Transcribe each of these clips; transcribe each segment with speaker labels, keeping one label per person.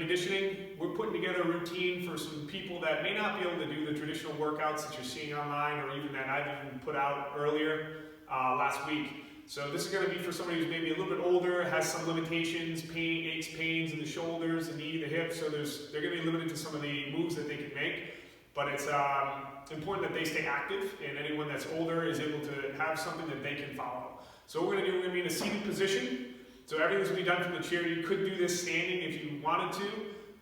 Speaker 1: conditioning. We're putting together a routine for some people that may not be able to do the traditional workouts that you're seeing online, or even that I've even put out earlier last week. So this is going to be for somebody who's maybe a little bit older, has some limitations, aches, pains in the shoulders, the knee, the hips. So they're going to be limited to some of the moves that they can make. But it's important that they stay active, and anyone that's older is able to have something that they can follow. So what we're going to do, we're going to be in a seated position. So everything's going to be done from the chair. You could do this standing if you wanted to,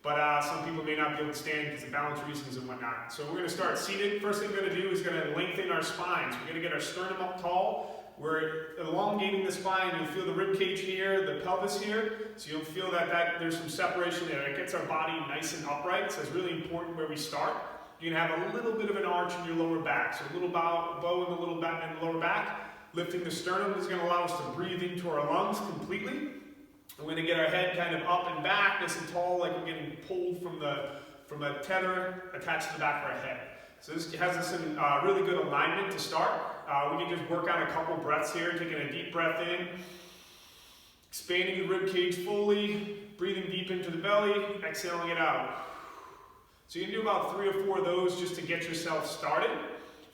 Speaker 1: but some people may not be able to stand because of balance reasons and whatnot. So we're going to start seated. First thing we're going to do is going to lengthen our spines. We're going to get our sternum up tall. We're elongating the spine. You'll feel the rib cage here, the pelvis here. So you'll feel that there's some separation there. It gets our body nice and upright. So it's really important where we start. You're going to have a little bit of an arch in your lower back. So a little bow in the lower back. Lifting the sternum is going to allow us to breathe into our lungs completely. We're going to get our head kind of up and back, nice and tall, like we're getting pulled from a tether attached to the back of our head. So this has us in really good alignment to start. We can just work on a couple breaths here, taking a deep breath in, expanding the rib cage fully, breathing deep into the belly, exhaling it out. So you can do about 3 or 4 of those just to get yourself started.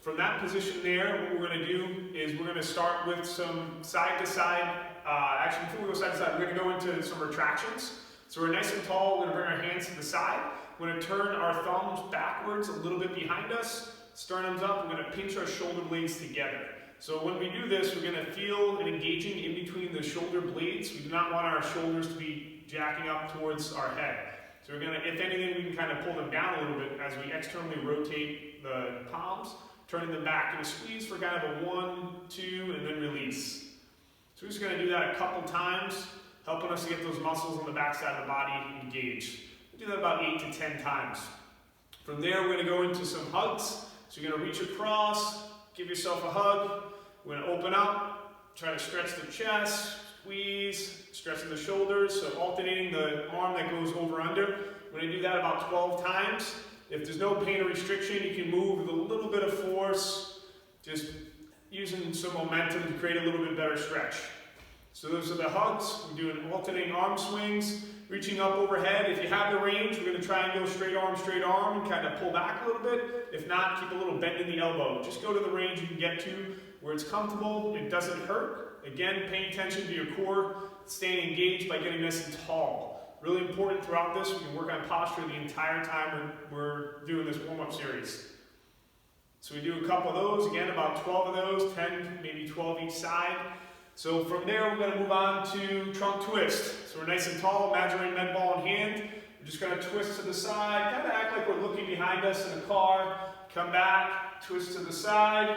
Speaker 1: From that position there, what we're going to do is we're going to start with some side-to-side, actually before we go side-to-side, we're going to go into some retractions. So we're nice and tall, we're going to bring our hands to the side. We're going to turn our thumbs backwards a little bit behind us, sternum's up, we're going to pinch our shoulder blades together. So when we do this, we're going to feel an engaging in between the shoulder blades. We do not want our shoulders to be jacking up towards our head. So we're going to, if anything, we can kind of pull them down a little bit as we externally rotate the palms, turning them back. Going to squeeze for kind of a 1, 2, and then release. So we're just going to do that a couple times, helping us to get those muscles on the backside of the body engaged. We'll do that about 8 to 10 times. From there, we're going to go into some hugs. So you're going to reach across, give yourself a hug. We're going to open up, try to stretch the chest, squeeze, stretching the shoulders, so alternating the arm that goes over under. We're going to do that about 12 times. If there's no pain or restriction, you can move with a little bit of force, just using some momentum to create a little bit better stretch. So those are the hugs. We're doing alternating arm swings, reaching up overhead. If you have the range, we're going to try and go straight arm, and kind of pull back a little bit. If not, keep a little bend in the elbow. Just go to the range you can get to where it's comfortable, it doesn't hurt. Again, paying attention to your core, staying engaged by getting nice and tall. Really important throughout this, we can work on posture the entire time we're doing this warm-up series. So we do a couple of those, again about 12 of those, 10, maybe 12 each side. So from there, we're going to move on to trunk twist. So we're nice and tall, imaginary med ball in hand. We're just going to twist to the side, kind of act like we're looking behind us in a car. Come back, twist to the side.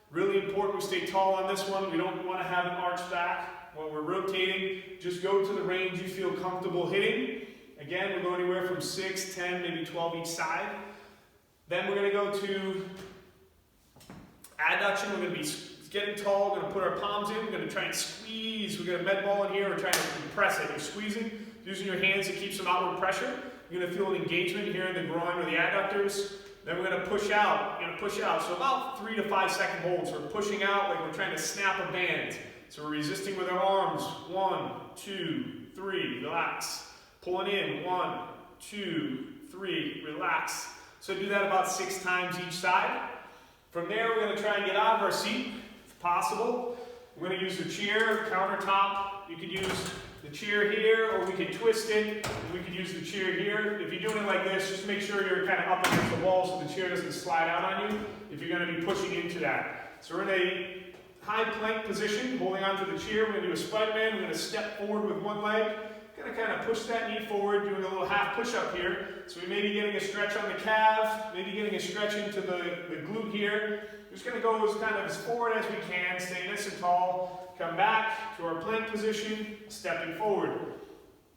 Speaker 1: Really important we stay tall on this one. We don't want to have an arch back. When we're rotating, just go to the range you feel comfortable hitting. Again, we'll go anywhere from 6, 10, maybe 12 each side. Then we're going to go to adduction. We're going to be getting tall. We're going to put our palms in. We're going to try and squeeze. We've got a med ball in here. We're trying to compress it. You're squeezing, using your hands to keep some outward pressure. You're going to feel an engagement here in the groin or the adductors. Then we're going to push out. We're going to push out. So about 3 to 5 second holds. We're pushing out like we're trying to snap a band. So we're resisting with our arms. 1, 2, 3, relax. Pulling in. 1, 2, 3, relax. So do that about 6 times each side. From there, we're going to try and get out of our seat, if possible. We're going to use the chair, countertop. You could use the chair here, or we could twist it. We could use the chair here. If you're doing it like this, just make sure you're kind of up against the wall so the chair doesn't slide out on you if you're going to be pushing into that. So we're in a high plank position, holding onto the chair. We're going to do a Spider-Man. We're going to step forward with one leg. Going to kind of push that knee forward, doing a little half push-up here. So we may be getting a stretch on the calf, maybe getting a stretch into the glute here. We're just going to go as forward as we can, stay nice and tall. Come back to our plank position, stepping forward.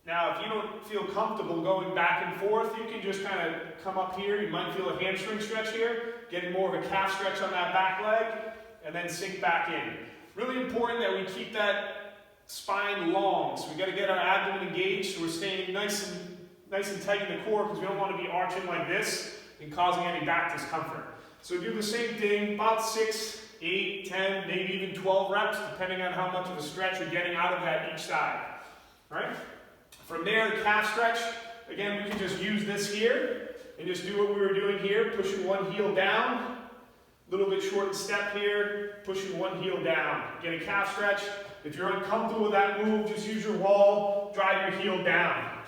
Speaker 1: Now, if you don't feel comfortable going back and forth, you can just kind of come up here. You might feel a hamstring stretch here, getting more of a calf stretch on that back leg, and then sink back in. Really important that we keep that spine long. So we got to get our abdomen engaged, so we're staying nice and tight in the core because we don't want to be arching like this and causing any back discomfort. So do the same thing, about 6, 8, 10, maybe even 12 reps, depending on how much of a stretch you're getting out of that each side. All right? From there, the calf stretch, again, we can just use this here and just do what we were doing here, pushing one heel down, a little bit shortened step here, pushing one heel down. Get a calf stretch. If you're uncomfortable with that move, just use your wall, drive your heel down.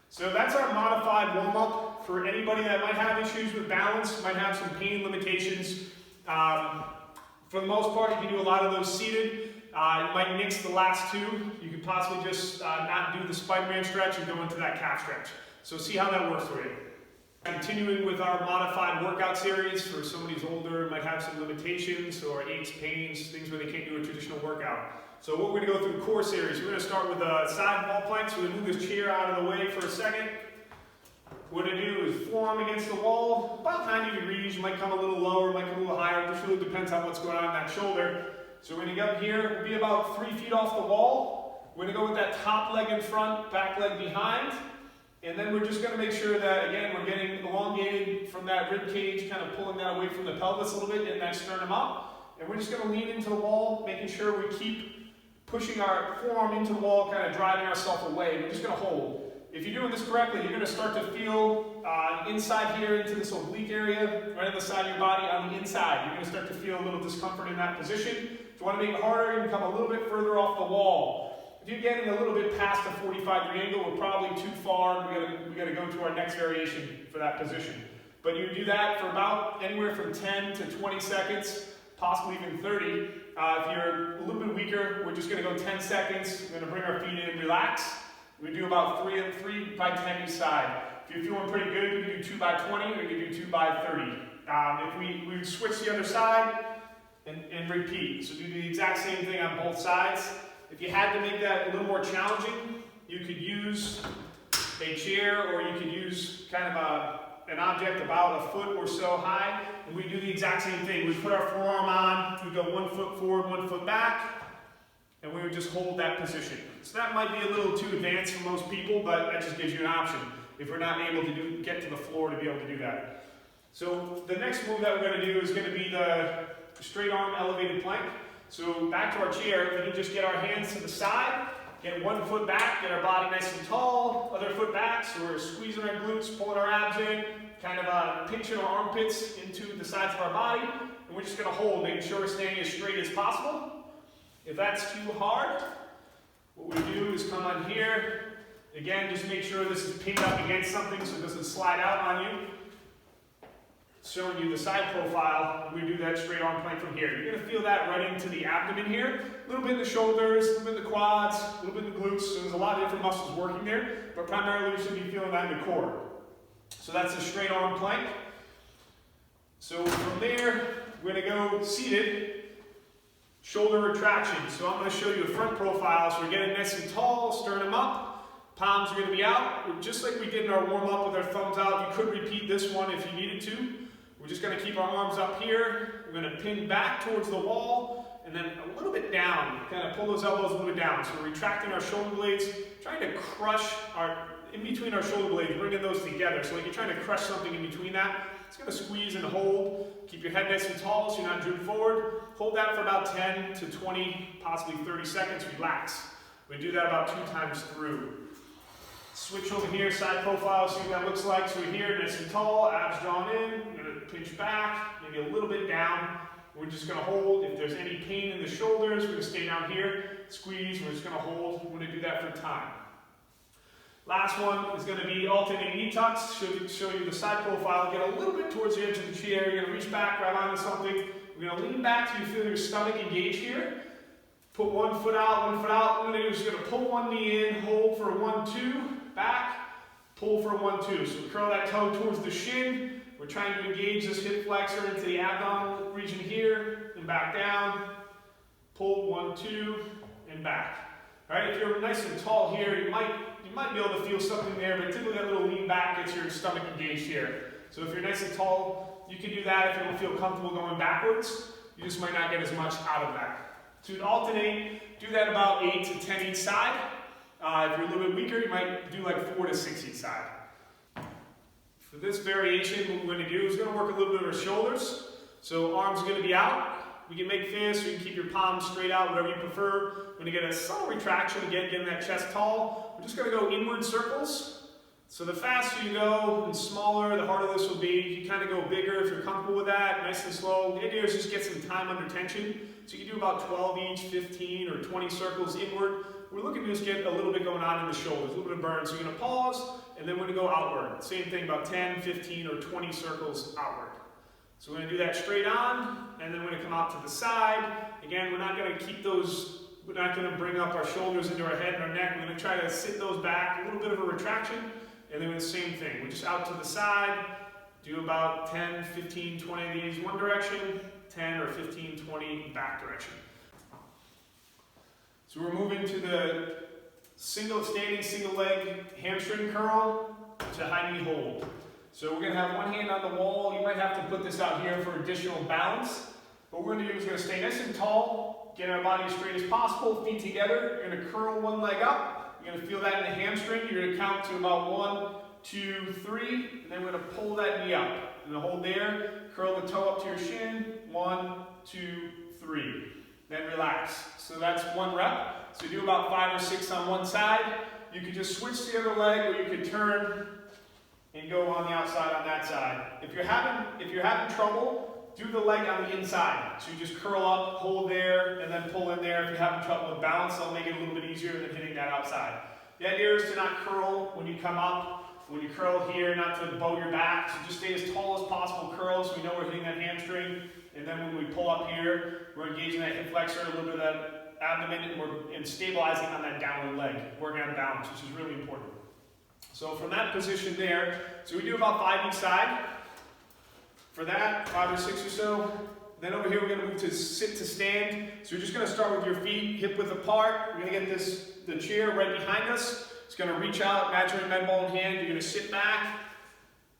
Speaker 1: So that's our modified warm-up for anybody that might have issues with balance, might have some pain limitations. For the most part, you can do a lot of those seated. You might nix the last two. You could possibly just not do the Spider-Man stretch and go into that calf stretch. So see how that works for you. Continuing with our modified workout series for somebody who's older, might have some limitations or aches, pains, things where they can't do a traditional workout. So what we're going to go through the core series, we're going to start with a side wall plank. So we're going to move this chair out of the way for a second. What we're going to do is forearm against the wall, about 90 degrees. You might come a little lower, might come a little higher. It just really depends on what's going on in that shoulder. So we're going to get up here, we'll be about 3 feet off the wall. We're going to go with that top leg in front, back leg behind. And then we're just going to make sure that, again, we're getting elongated from that rib cage, kind of pulling that away from the pelvis a little bit, getting that sternum up. And we're just going to lean into the wall, making sure we keep pushing our forearm into the wall, kind of driving ourselves away. We're just going to hold. If you're doing this correctly, you're going to start to feel inside here into this oblique area, right on the side of your body on the inside. You're going to start to feel a little discomfort in that position. If you want to make it harder, you can come a little bit further off the wall. If you're getting a little bit past the 45-degree angle, we're probably too far. We got to go to our next variation for that position. But you do that for about anywhere from 10 to 20 seconds, possibly even 30. If you're a little bit weaker, we're just going to go 10 seconds. We're going to bring our feet in and relax. We do about 3 by 10 each side. If you're feeling pretty good, we can do 2 by 20, or we can do 2 by 30. If we would switch the other side and repeat. So do the exact same thing on both sides. If you had to make that a little more challenging, you could use a chair, or you could use kind of an object about a foot or so high, and we do the exact same thing. We put our forearm on, we go 1 foot forward, 1 foot back, and we would just hold that position. So that might be a little too advanced for most people, but that just gives you an option if we're not able to get to the floor to be able to do that. So the next move that we're going to do is going to be the straight arm elevated plank. So back to our chair, we can just get our hands to the side, get 1 foot back, get our body nice and tall, other foot back, so we're squeezing our glutes, pulling our abs in, kind of pinching our armpits into the sides of our body, and we're just going to hold, making sure we're staying as straight as possible. If that's too hard, what we do is come on here, again, just make sure this is pinned up against something so it doesn't slide out on you. Showing you the side profile, we do that straight arm plank from here. You're going to feel that right into the abdomen here, a little bit in the shoulders, a little bit in the quads, a little bit in the glutes, so there's a lot of different muscles working there, but primarily you should be feeling that in the core. So that's a straight arm plank. So from there, we're going to go seated, shoulder retraction. So I'm going to show you a front profile, so we're getting nice and tall, sternum up, palms are going to be out. Just like we did in our warm-up with our thumbs out, you could repeat this one if you needed to. We're just going to keep our arms up here. We're going to pin back towards the wall and then a little bit down. Kind of pull those elbows a little bit down. So we're retracting our shoulder blades, trying to crush in between our shoulder blades, bringing those together. So like you're trying to crush something in between that. It's going to squeeze and hold. Keep your head nice and tall so you're not drooped forward. Hold that for about 10 to 20, possibly 30 seconds. Relax. We do that about 2 times through. Switch over here, side profile, see what that looks like. So we're here, nice and tall, abs drawn in. We're going to pinch back, maybe a little bit down. We're just going to hold. If there's any pain in the shoulders, we're going to stay down here. Squeeze, we're just going to hold. We're going to do that for time. Last one is going to be alternating knee tucks. Show you the side profile. Get a little bit towards the edge of the chair. You're going to reach back, grab onto something. We're going to lean back till you feel your stomach engage here. Put 1 foot out, 1 foot out. What we're going to do is going to pull one knee in, hold for 1, 2, back, pull for 1, 2. So curl that toe towards the shin. We're trying to engage this hip flexor into the abdominal region here, and back down. Pull 1, 2, and back. All right, if you're nice and tall here, you might be able to feel something there, but typically that little lean back gets your stomach engaged here. So if you're nice and tall, you can do that if you don't feel comfortable going backwards. You just might not get as much out of that. So to alternate, do that about 8 to 10 each side. If you're a little bit weaker, you might do like 4 to 6 each side. For this variation, what we're going to do is we're going to work a little bit of our shoulders. So arms are going to be out. We can make fists, you can keep your palms straight out, whatever you prefer. We're going to get a subtle retraction, again, getting that chest tall. We're just going to go inward circles. So the faster you go and smaller, the harder this will be. You kind of go bigger if you're comfortable with that, nice and slow. The idea is just get some time under tension. So you can do about 12 each, 15 or 20 circles inward. We're looking to just get a little bit going on in the shoulders, a little bit of burn. So you're gonna pause, and then we're gonna go outward. Same thing, about 10, 15 or 20 circles outward. So we're gonna do that straight on, and then we're gonna come out to the side. Again, we're not gonna keep those, we're not gonna bring up our shoulders into our head and our neck. We're gonna try to sit those back, a little bit of a retraction. And then the same thing, we're just out to the side, do about 10, 15, 20 of these one direction, 10 or 15, 20 back direction. So we're moving to the standing single leg hamstring curl to high knee hold. So we're gonna have one hand on the wall. You might have to put this out here for additional balance. What we're gonna do is we're gonna stay nice and tall, get our body as straight as possible, feet together. You're gonna curl one leg up. You're going to feel that in the hamstring. You're going to count to about 1, 2, 3, and then we're going to pull that knee up. And hold there, curl the toe up to your shin, 1, 2, 3. Then relax. So that's one rep. So do about 5 or 6 on one side. You could just switch to the other leg, or you could turn and go on the outside on that side. If you're having trouble, do the leg on the inside. So you just curl up, hold there, and then pull in there. If you're having trouble with balance, that'll make it a little bit easier than hitting that outside. The idea is to not curl when you come up. When you curl here, not to bow your back. So just stay as tall as possible, curl, so we know we're hitting that hamstring. And then when we pull up here, we're engaging that hip flexor, a little bit of that abdomen, and stabilizing on that downward leg, working on balance, which is really important. So from that position there, so we do about 5 each side. For that, 5 or 6 or so. Then over here, we're going to move to sit to stand. So you're just going to start with your feet hip width apart. We're going to get the chair right behind us. It's going to reach out, imaginary med ball in hand. You're going to sit back,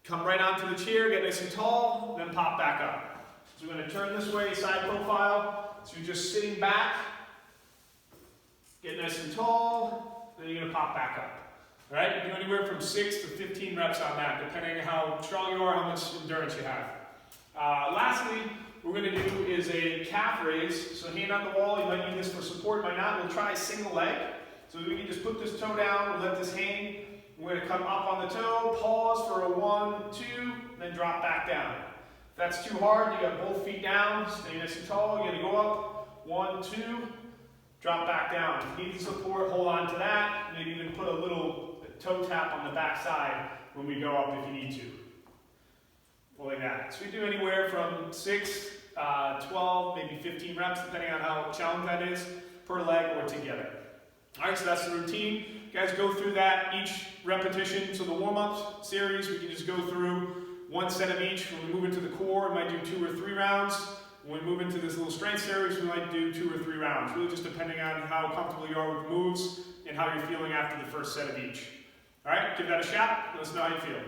Speaker 1: come right onto the chair, get nice and tall, then pop back up. So we're going to turn this way, side profile. So you're just sitting back, get nice and tall, then you're going to pop back up. All right, you can do anywhere from 6 to 15 reps on that, depending on how strong you are, how much endurance you have. Lastly, what we're going to do is a calf raise. So hand on the wall, you might need this for support, might not. We'll try single leg. So we can just put this toe down, we'll let this hang. We're going to come up on the toe, pause for a 1, 2, then drop back down. If that's too hard, you got both feet down, stay nice and tall. You're going to go up, 1, 2, drop back down. If you need support, hold on to that. Maybe even put a little toe tap on the back side when we go up if you need to. Like that. So we do anywhere from 6, 12, maybe 15 reps, depending on how challenging that is, per leg or together. All right, so that's the routine. You guys go through that each repetition. So the warm-up series, we can just go through 1 set of each. When we move into the core, we might do 2 or 3 rounds. When we move into this little strength series, we might do 2 or 3 rounds, really just depending on how comfortable you are with moves and how you're feeling after the first set of each. All right, give that a shot. Let us know how you feel.